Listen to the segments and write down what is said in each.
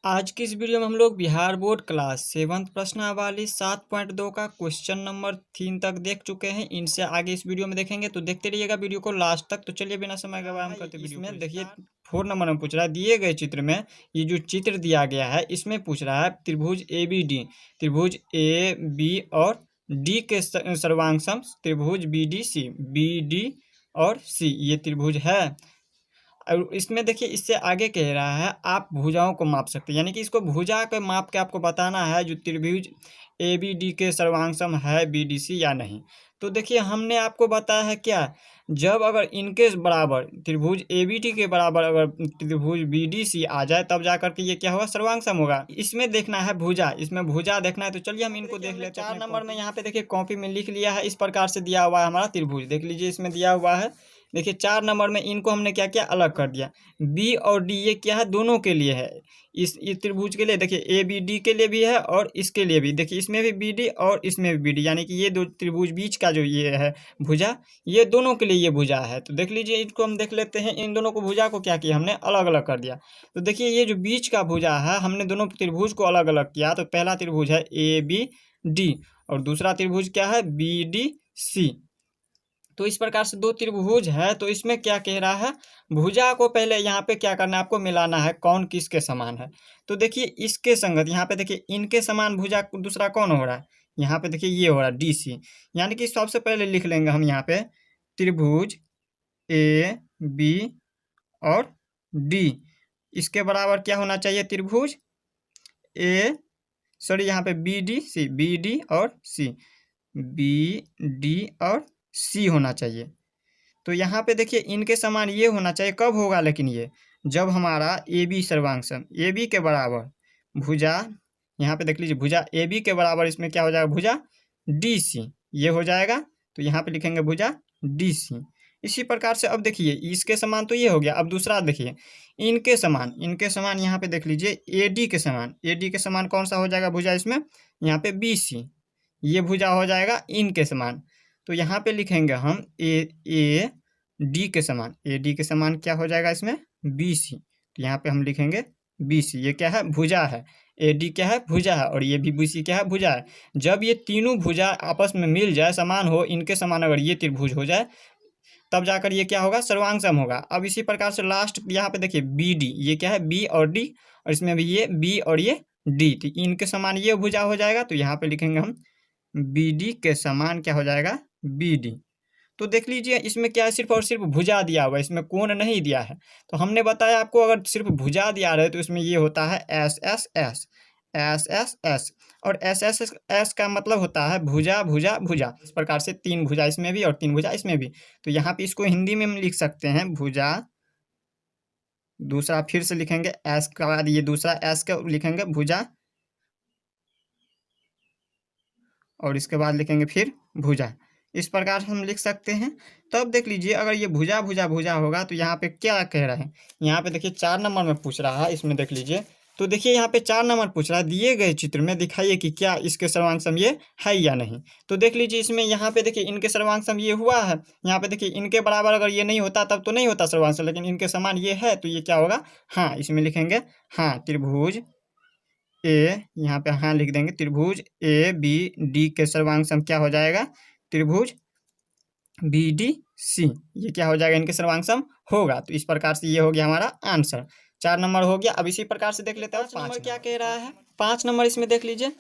आज की इस वीडियो में हम लोग बिहार बोर्ड क्लास 7th प्रश्नावली 7.2 का क्वेश्चन नंबर 3 तक देख चुके हैं। इनसे आगे इस वीडियो में देखेंगे, तो देखते रहिएगा वीडियो को लास्ट तक। तो चलिए बिना समय गवाए हम करते वीडियो में। देखिए 4 नंबर में पूछ रहा है, दिए गए चित्र में ये जो चित्र दिया गया है इसमें पूछ रहा है त्रिभुज ए बी डी, त्रिभुज ए बी और डी के सर्वांग त्रिभुज बी डी और सी ये त्रिभुज है। और इसमें देखिए इससे आगे कह रहा है आप भुजाओं को माप सकते हैं, यानी कि इसको भुजा के माप के आपको बताना है जो त्रिभुज ए बी डी के सर्वांग है बी डी सी या नहीं। तो देखिए हमने आपको बताया है क्या, जब अगर इनके बराबर त्रिभुज ए बी डी के बराबर अगर त्रिभुज बी डी सी आ जाए तब जाकर के ये क्या होगा, सर्वांग होगा। इसमें देखना है भुजा, इसमें भुजा देखना है। तो चलिए हम इनको देख लेते हैं। 4 नंबर में यहाँ पे देखिए कॉपी में लिख लिया है, इस प्रकार से दिया हुआ है हमारा त्रिभुज। देख लीजिए इसमें दिया हुआ है। देखिए 4 नंबर में इनको हमने क्या किया, अलग कर दिया। बी और डी ये क्या है, दोनों के लिए है। इस त्रिभुज के लिए देखिए ए बी डी के लिए भी है और इसके लिए भी। देखिए इसमें भी बी डी और इसमें भी बी डी, यानी कि ये दो त्रिभुज बीच का जो ये है भुजा, ये दोनों के लिए ये भुजा है। तो देख लीजिए इसको हम देख लेते हैं। इन दोनों को भुजा को क्या किया, हमने अलग अलग कर दिया। तो देखिए ये जो बीच का भुजा है हमने दोनों त्रिभुज को अलग अलग किया। तो पहला त्रिभुज है ए बी डी और दूसरा त्रिभुज क्या है, बी डी सी। तो इस प्रकार से दो त्रिभुज है। तो इसमें क्या कह रहा है, भुजा को पहले यहाँ पे क्या करना है, आपको मिलाना है कौन किसके समान है। तो देखिए इसके संगत यहाँ पे देखिए इनके समान भुजा दूसरा कौन हो रहा है, यहाँ पे देखिए ये हो रहा है डी सी। यानी कि सबसे पहले लिख लेंगे हम यहाँ पे त्रिभुज ए बी और डी, इसके बराबर क्या होना चाहिए, त्रिभुज ए सॉरी यहाँ पे बी डी और सी, बी डी और सी होना चाहिए। तो यहाँ पे देखिए इनके समान ये होना चाहिए। कब होगा लेकिन ये, जब हमारा ए बी सर्वांग ए बी के बराबर भुजा, यहाँ पे देख लीजिए भुजा ए बी के बराबर इसमें क्या हो जाएगा, भुजा डी सी ये हो जाएगा। तो यहाँ पे लिखेंगे भुजा डी सी। इसी प्रकार से अब देखिए इसके समान तो ये हो गया। अब दूसरा देखिए इनके समान यहाँ पे देख लीजिए ए डी के समान कौन सा हो जाएगा भुजा इसमें, यहाँ पे बी सी ये भुजा हो जाएगा इनके समान। तो यहाँ पे लिखेंगे हम ए डी के समान क्या हो जाएगा इसमें, बी सी। तो यहाँ पे हम लिखेंगे बी सी, ये क्या है, भुजा है। ए डी क्या है, भुजा है, और ये भी बी सी क्या है, भुजा है। जब ये तीनों भुजा आपस में मिल जाए, समान हो, इनके समान अगर ये त्रिभुज हो जाए तब जाकर ये क्या होगा, सर्वांग सम होगा। अब इसी प्रकार से लास्ट यहाँ पे देखिए बी डी, ये क्या है, बी और डी, और इसमें भी ये बी और ये डी, तो इनके समान ये भुजा हो जाएगा। तो यहाँ पे लिखेंगे हम बी डी के समान क्या हो जाएगा, बी डी। तो देख लीजिए इसमें क्या है, सिर्फ और सिर्फ भुजा दिया हुआ है, इसमें कोण नहीं दिया है। तो हमने बताया आपको अगर सिर्फ भुजा दिया रहे तो इसमें ये होता है S S S S S S, और एस एस एस का मतलब होता है भुजा भुजा भुजा। इस प्रकार से 3 भुजा इसमें भी और 3 भुजा इसमें भी। तो यहाँ पे इसको हिंदी में हम लिख सकते हैं भुजा, दूसरा फिर से लिखेंगे एस के बाद ये दूसरा एस का लिखेंगे भुजा, और इसके बाद लिखेंगे फिर भुजा। इस प्रकार से हम लिख सकते हैं। तब देख लीजिए अगर ये भुजा भुजा भुजा होगा तो यहाँ पे क्या कह रहा है, यहाँ पे देखिए 4 नंबर में पूछ रहा है। इसमें देख लीजिए, तो देखिए यहाँ पे 4 नंबर पूछ रहा है, दिए गए चित्र में दिखाइए कि क्या इसके सर्वांग सम ये है या नहीं। तो देख लीजिए इसमें यहाँ पे देखिए इनके सर्वांग सम ये हुआ है। यहाँ पे देखिए इनके बराबर अगर ये नहीं होता तब तो नहीं होता सर्वांग सम, लेकिन इनके समान ये है तो ये क्या होगा, हाँ। इसमें लिखेंगे हाँ त्रिभुज ए, यहाँ पे हाँ लिख देंगे, त्रिभुज ए बी डी के सर्वांग सम क्या हो जाएगा, त्रिभुज बी डी सी, ये क्या हो जाएगा, इनके सर्वांग सम होगा। तो इस प्रकार से ये हो गया हमारा आंसर। 4 नंबर हो गया। अब इसी प्रकार से देख लेते हैं 5 नंबर क्या कह रहा है। 5 नंबर इसमें देख लीजिए,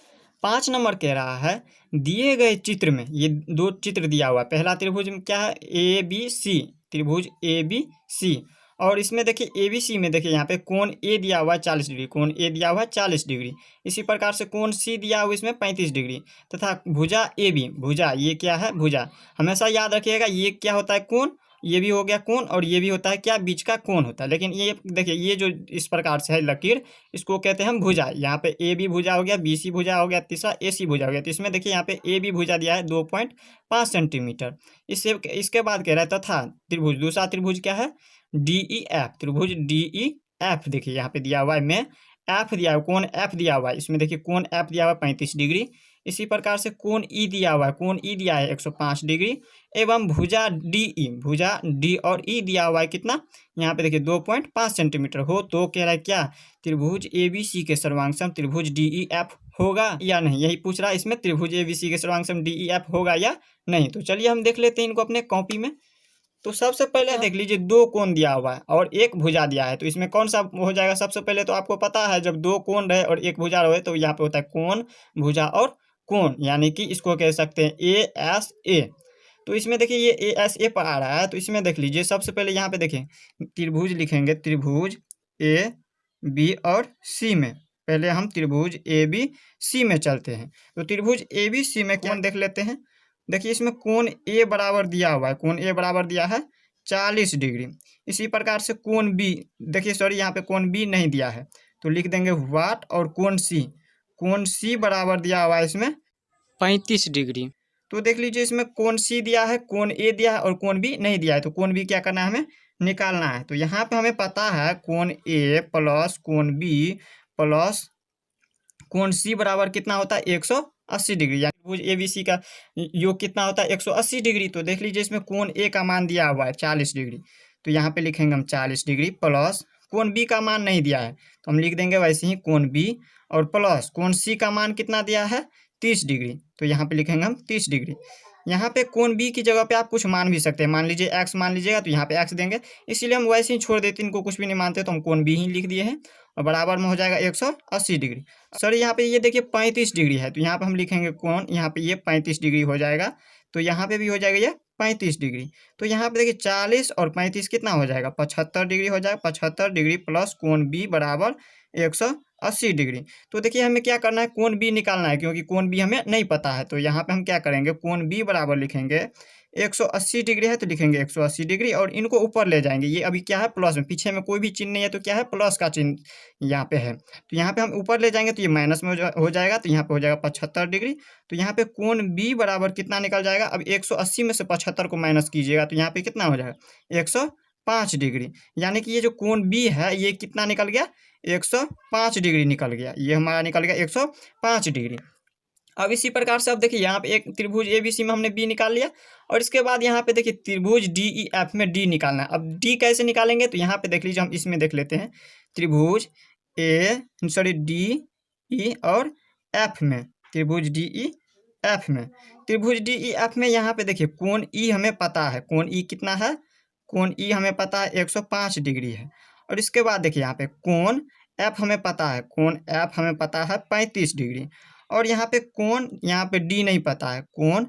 5 नंबर कह रहा है दिए गए चित्र में ये 2 चित्र दिया हुआ है। पहला त्रिभुज में क्या है, ए बी सी, त्रिभुज ए बी सी, और इसमें देखिए ए बी सी में देखिए यहाँ पे कोण ए दिया हुआ है 40 डिग्री, कोण ए दिया हुआ है 40 डिग्री। इसी प्रकार से कोण सी दिया हुआ इसमें 35 डिग्री, तथा भुजा ए बी, भुजा ये क्या है, भुजा। हमेशा याद रखिएगा ये क्या होता है, कोण, ये भी हो गया कोण, और ये भी होता है क्या, बीच का कोण होता है। लेकिन ये देखिए ये जो इस प्रकार से है लकीर, इसको कहते हैं हम भुजा। यहाँ पे ए बी भुजा हो गया, बी सी भुजा हो गया, तीसरा ए सी भुजा हो गया। तो इसमें देखिए यहाँ पे ए बी भुजा दिया है 2.5 सेंटीमीटर। इससे इसके बाद कह रहा है तथा त्रिभुज, दूसरा त्रिभुज क्या है, डी ई एफ, त्रिभुज डी ई एफ। देखिए यहाँ पे दिया हुआ है में एफ दिया हुआ, कोण एफ दिया हुआ है। इसमें देखिए कोण एफ दिया हुआ है 35 डिग्री। इसी प्रकार से कोण ई दिया हुआ है, कोण ई दिया है 105 डिग्री एवं भुजा डी, भुजा डी और ई दिया हुआ है कितना, यहाँ पे देखिए 2.5 सेंटीमीटर हो तो कह रहा है क्या, त्रिभुज एबीसी के सर्वांग त्रिभुज डीईएफ होगा या नहीं, यही पूछ रहा है इसमें, त्रिभुज एबीसी के सर्वांग डीईएफ होगा या नहीं। तो चलिए हम देख लेते हैं इनको अपने कॉपी में। तो सबसे पहले देख लीजिए दो कोण दिया हुआ है और एक भुजा दिया है, तो इसमें कौन सा हो जाएगा, सबसे पहले तो आपको पता है जब दो कोण रहे और एक भुजा रहे तो यहाँ पे होता है कोण, भुजा और कोण, यानी कि इसको कह सकते हैं ए एस ए। तो इसमें देखिए ये ए एस ए पर आ रहा है, तो इसमें देख लीजिए सबसे पहले यहाँ पे देखें त्रिभुज लिखेंगे, त्रिभुज ए बी और सी में, पहले हम त्रिभुज ए बी सी में चलते हैं। तो त्रिभुज ए बी सी में कोण देख लेते हैं। देखिए इसमें कोण ए बराबर दिया हुआ है, कोण ए बराबर दिया है 40 डिग्री। इसी प्रकार से कोण बी, देखिए सॉरी यहाँ पे कोण बी नहीं दिया है तो लिख देंगे वाट, और कोण सी बराबर दिया हुआ है इसमें 35 डिग्री। तो देख लीजिए इसमें कोण सी दिया है, कोण ए दिया है और कोण बी नहीं दिया है, तो कोण बी क्या करना है हमें निकालना है। तो यहाँ पे हमें पता है कोण ए प्लस कोण बी प्लस कोण सी बराबर कितना होता है 180 डिग्री, यानी त्रिभुज एबीसी का योग कितना होता है 180 डिग्री। तो देख लीजिए इसमें कोण ए का मान दिया हुआ है 40 डिग्री, तो यहाँ पे लिखेंगे हम 40 डिग्री प्लस कोण बी का मान नहीं दिया है तो हम लिख देंगे वैसे ही कोण बी, और प्लस कोण सी का मान कितना दिया है 30 डिग्री, तो यहाँ पे लिखेंगे हम 30 डिग्री। यहाँ पे कोण बी की जगह पे आप कुछ मान भी सकते हैं, मान लीजिए एक्स मान लीजिएगा तो यहाँ पे एक्स देंगे, इसीलिए हम वैसे ही छोड़ देते हैं, इनको कुछ भी नहीं मानते तो हम कोण बी ही लिख दिए हैं और बराबर में हो जाएगा 180 डिग्री। सर यहाँ पे ये देखिए 35 डिग्री है तो यहाँ पे हम लिखेंगे कोण, यहाँ पे ये 35 डिग्री हो जाएगा, तो यहाँ पे भी हो जाएगा ये 35 डिग्री। तो यहाँ पे देखिए 40 और 35 कितना हो जाएगा 75 डिग्री हो जाएगा, 75 डिग्री प्लस कोण बी बराबर 180 डिग्री। तो देखिए हमें क्या करना है कोण बी निकालना है, क्योंकि कोण बी हमें नहीं पता है, तो यहाँ पे हम क्या करेंगे कोण बी बराबर लिखेंगे 180 डिग्री है तो लिखेंगे 180 डिग्री और इनको ऊपर ले जाएंगे, ये अभी क्या है प्लस में, पीछे में कोई भी चिन्ह नहीं है तो क्या है प्लस का चिन्ह यहाँ पे है, तो यहाँ पे हम ऊपर ले जाएंगे तो ये माइनस में हो जाएगा, तो यहाँ पे हो जाएगा 75 डिग्री। तो यहाँ पे कोण बी बराबर कितना निकल जाएगा, अब 180 में से 75 को माइनस कीजिएगा तो यहाँ पे कितना हो जाएगा 105 डिग्री, यानी कि ये जो कोण बी है ये कितना निकल गया 105 डिग्री निकल गया, ये हमारा निकल गया 105 डिग्री। अब इसी प्रकार से अब देखिए यहाँ पे एक त्रिभुज एबीसी में हमने बी निकाल लिया और इसके बाद यहाँ पे देखिए त्रिभुज डीईएफ में डी निकालना है। अब डी कैसे निकालेंगे, तो यहाँ पे देख लीजिए हम इसमें देख लेते हैं त्रिभुज डी ई और एफ में, त्रिभुज डी ई एफ में, त्रिभुज डी ई एफ में यहाँ पे देखिए कोण ई हमें पता है, कोण ई कितना है, कोण ई हमें पता है 105 डिग्री है, और इसके बाद देखिए यहाँ पे कोण एफ हमें पता है, कोण एफ हमें पता है 35 डिग्री, और यहाँ पे कोण, यहाँ पे डी नहीं पता है, कोण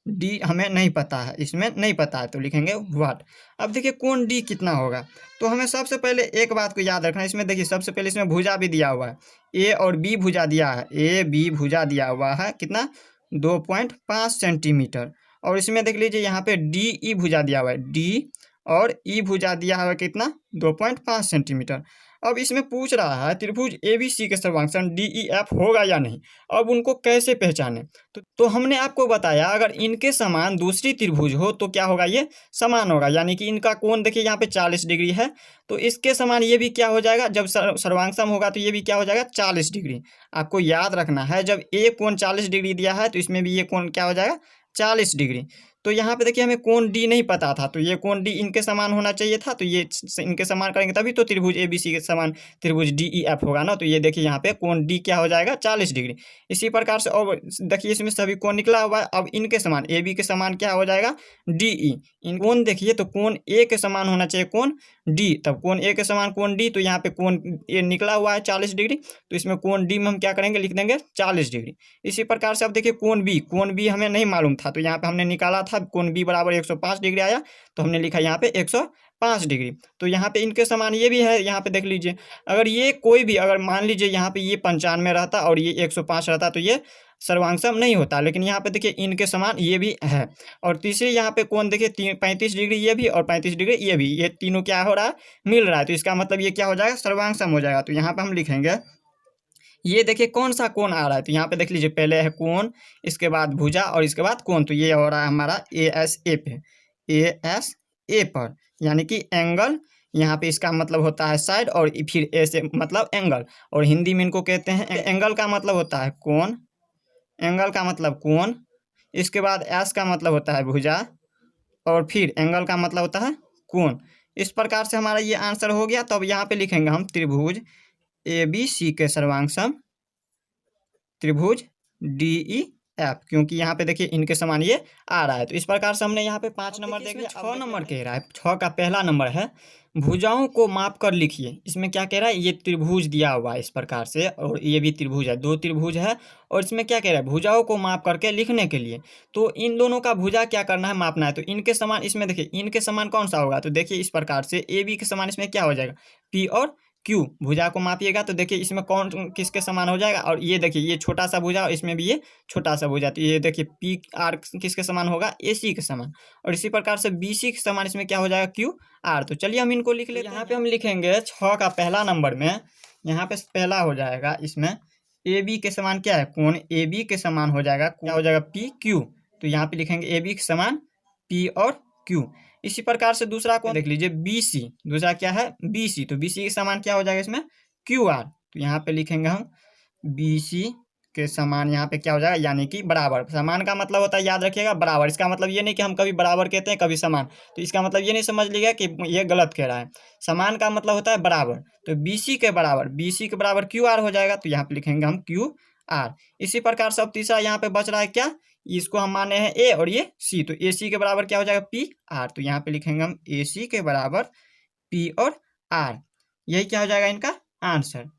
डी हमें नहीं पता है, इसमें नहीं पता है तो लिखेंगे वाट। अब देखिए कोण डी कितना होगा, तो हमें सबसे पहले एक बात को याद रखना है, इसमें देखिए सबसे पहले इसमें भुजा भी दिया हुआ है, ए और बी भुजा दिया है, ए बी भुजा दिया हुआ है कितना 2.5 सेंटीमीटर, और इसमें देख लीजिए यहाँ पे डी ई भुजा दिया हुआ है, डी और ई भुजा दिया हुआ है कितना 2.5 सेंटीमीटर। अब इसमें पूछ रहा है त्रिभुज एबीसी के सर्वांग डीईएफ होगा या नहीं, अब उनको कैसे पहचाने, तो हमने आपको बताया अगर इनके समान दूसरी त्रिभुज हो तो क्या होगा, ये समान होगा, यानी कि इनका कोण देखिए यहाँ पे 40 डिग्री है तो इसके समान ये भी क्या हो जाएगा, जब सर्वांग होगा तो ये भी क्या हो जाएगा 40 डिग्री। आपको याद रखना है जब ए कोण 40 डिग्री दिया है तो इसमें भी ये कोण क्या हो जाएगा 40 डिग्री। तो यहाँ पे देखिए हमें कोण डी नहीं पता था तो ये कोण डी इनके समान होना चाहिए था, तो ये इनके समान करेंगे तभी तो त्रिभुज एबीसी के समान त्रिभुज डीईएफ होगा ना, तो ये देखिए यहाँ पे कोण डी क्या हो जाएगा 40 डिग्री। इसी प्रकार से और देखिए इसमें सभी कोण निकला हुआ है, अब इनके समान ए बी के समान क्या हो जाएगा डीई, इन कोण देखिए तो कोण ए के समान होना चाहिए कोण डी, तब कोण ए के समान कोण डी, तो यहाँ पे कोण ए निकला हुआ है 40 डिग्री तो इसमें कोण डी में हम क्या करेंगे लिख देंगे 40 डिग्री। इसी प्रकार से अब देखिए कोण बी हमें नहीं मालूम था तो यहाँ पे हमने निकाला था कोण बी बराबर 105 डिग्री आया तो हमने लिखा यहाँ पे 105 डिग्री। तो यहाँ पे इनके समान ये भी है, यहाँ पे देख लीजिए अगर ये कोई भी अगर मान लीजिए यहाँ पे ये 95 रहता और ये 105 रहता तो ये सर्वांग नहीं होता, लेकिन यहाँ पे देखिए इनके समान ये भी है। और तीसरी यहाँ पे कोण देखिए 35 डिग्री ये भी और 35 डिग्री ये भी, ये तीनों क्या हो रहा है मिल रहा है, तो इसका मतलब ये क्या हो जाएगा सर्वांग हो जाएगा। तो यहाँ पे हम लिखेंगे ये देखिए कौन सा कोण आ रहा है, तो यहाँ पे देख लीजिए पहले है कोण, इसके बाद भुजा और इसके बाद कोण, तो ये हो रहा है हमारा ए एस ए पे, ए एस ए पर, यानी कि एंगल, यहाँ पे इसका मतलब होता है साइड और फिर ए से मतलब एंगल, और हिंदी में इनको कहते हैं एंगल का मतलब होता है कोण, एंगल का मतलब कोण, इसके बाद एस का मतलब होता है भुजा, और फिर एंगल का मतलब होता है कोण। इस प्रकार से हमारा ये आंसर हो गया। तो अब यहाँ पे लिखेंगे हम त्रिभुज ABC के सर्वांग त्रिभुज DEF, क्योंकि यहाँ पे देखिए इनके समान ये आ रहा है। तो इस प्रकार से हमने यहाँ पे 5 नंबर देख लिया। 6 नंबर कह रहा है, 6 का पहला नंबर है, भुजाओं को माप कर लिखिए। इसमें क्या कह रहा है, ये त्रिभुज दिया हुआ है इस प्रकार से, और ये भी त्रिभुज है, 2 त्रिभुज है, और इसमें क्या कह रहा है, भुजाओं को माप करके लिखने के लिए। तो इन दोनों का भुजा क्या करना है, मापना है। तो इनके समान, इसमें देखिए इनके समान कौन सा होगा, तो देखिए इस प्रकार से AB के समान इसमें क्या हो जाएगा, P और Q। भुजा को मापिएगा तो देखिए इसमें कौन किसके समान हो जाएगा, और ये देखिए ये छोटा सा भुजा और इसमें भी ये छोटा सा भुजा, तो ये देखिए PR किसके समान होगा, AC के समान। और इसी प्रकार से BC के समान इसमें क्या हो जाएगा, QR। तो चलिए हम इनको लिख लेते हैं। यहाँ पे हम लिखेंगे 6 का पहला नंबर में, यहाँ पे पहला हो जाएगा इसमें AB के समान क्या है, कोण AB के समान हो जाएगा, क्या हो जाएगा, PQ। तो यहाँ पे लिखेंगे AB के समान P और Q। इसी प्रकार से दूसरा कौन देख लीजिए, BC, दूसरा क्या है, BC। तो BC के समान क्या हो जाएगा इसमें, QR। तो यहाँ पे लिखेंगे हम BC के समान, यहाँ पे क्या हो जाएगा, यानी कि बराबर। समान का मतलब होता है, याद रखिएगा, बराबर। इसका मतलब ये नहीं कि हम कभी बराबर कहते हैं कभी समान, तो इसका मतलब ये नहीं समझ लीजिएगा कि ये गलत कह रहा है। समान का मतलब होता है बराबर। तो BC के बराबर QR हो जाएगा। तो यहाँ पे लिखेंगे हम QR। इसी प्रकार से अब तीसरा यहाँ पे बच रहा है क्या, इसको हम माने हैं A और ये C। तो AC के बराबर क्या हो जाएगा, PR। तो यहाँ पे लिखेंगे हम AC के बराबर P और R। यही क्या हो जाएगा इनका आंसर।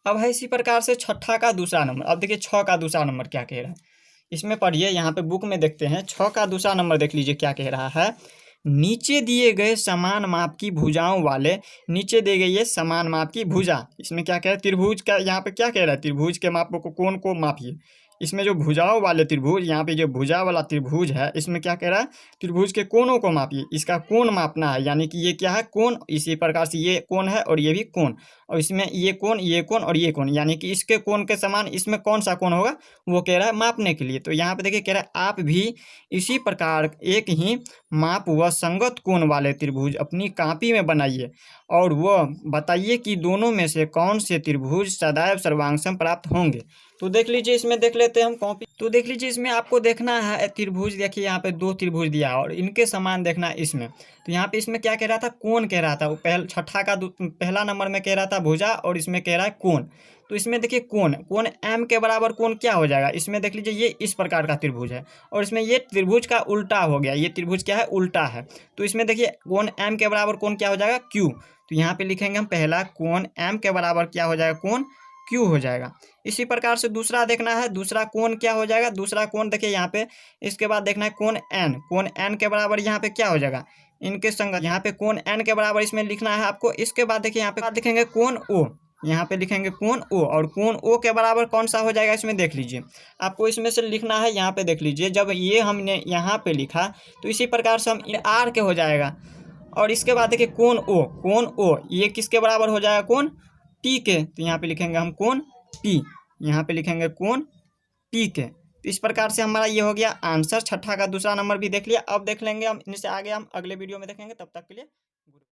अब है इसी प्रकार से छठा का दूसरा नंबर। अब देखिए 6 का दूसरा नंबर क्या कह रहा है, इसमें पढ़िए, यहाँ पे बुक में देखते हैं। 6 का दूसरा नंबर देख लीजिए क्या कह रहा है, नीचे दिए गए समान माप की भुजाओं वाले, नीचे दी गई है समान माप की भुजा। इसमें क्या कह रहा है, त्रिभुज का, यहाँ पे क्या कह रहा है, त्रिभुज के मापों को, कोण को मापिए। इसमें जो भुजाओं वाले त्रिभुज, यहाँ पे जो भुजा वाला त्रिभुज है, इसमें क्या कह रहा है, त्रिभुज के कोणों को मापिए। इसका कोण मापना है, यानी कि ये क्या है, कोण। इसी प्रकार से ये कोण है और ये भी कोण, और इसमें ये कोण और ये कोण, यानी कि इसके कोण के समान इसमें कौन सा कोण होगा, वो कह रहा है मापने के लिए। तो यहाँ पे देखिए कह रहा है, आप भी इसी प्रकार एक ही माप व संगत कोण वाले त्रिभुज अपनी कॉपी में बनाइए, और वह बताइए कि दोनों में से कौन से त्रिभुज सदैव सर्वांग प्राप्त होंगे। तो देख लीजिए, इसमें देख लेते हैं हम कॉपी। तो देख लीजिए, इसमें आपको देखना है त्रिभुज, देखिए यहाँ पे 2 त्रिभुज दिया है और इनके समान देखना है इसमें। तो यहाँ पे इसमें क्या कह रहा था, कोण कह रहा था। वो छठा का पहला नंबर में कह रहा था भुजा, और इसमें कह रहा है कोण। तो इसमें देखिए कोण M के बराबर कोण क्या हो जाएगा, इसमें देख लीजिए ये इस प्रकार का त्रिभुज है, और इसमें ये त्रिभुज का उल्टा हो गया, ये त्रिभुज क्या है, उल्टा है। तो इसमें देखिए कोण M के बराबर कोण क्या हो जाएगा, Q। तो यहाँ पे लिखेंगे हम पहला, कोण M के बराबर क्या हो जाएगा, कोण Q हो जाएगा। इसी प्रकार से दूसरा देखना है, दूसरा कोण क्या हो जाएगा, दूसरा कोण देखिए यहाँ पे, इसके बाद देखना है कोण N के बराबर यहाँ पे क्या हो जाएगा, इनके संगत, यहाँ पे कोण N के बराबर इसमें लिखना है आपको। इसके बाद देखिए यहाँ पे लिखेंगे कोण O, यहाँ पे लिखेंगे कोण O, और कोण O के बराबर कौन सा हो जाएगा, इसमें देख लीजिए, आपको इसमें से लिखना है। यहाँ पे देख लीजिए, जब ये हमने यहाँ पे लिखा तो इसी प्रकार से हम R के हो जाएगा। और इसके बाद देखिए कोण O ये किसके बराबर हो जाएगा, कोण P के। तो यहाँ पे लिखेंगे हम कोण P, यहाँ पे लिखेंगे कोण P के। तो इस प्रकार से हमारा ये हो गया आंसर। छठा का दूसरा नंबर भी देख लिया। अब देख लेंगे हम, इनसे आगे हम अगले वीडियो में देखेंगे। तब तक के लिए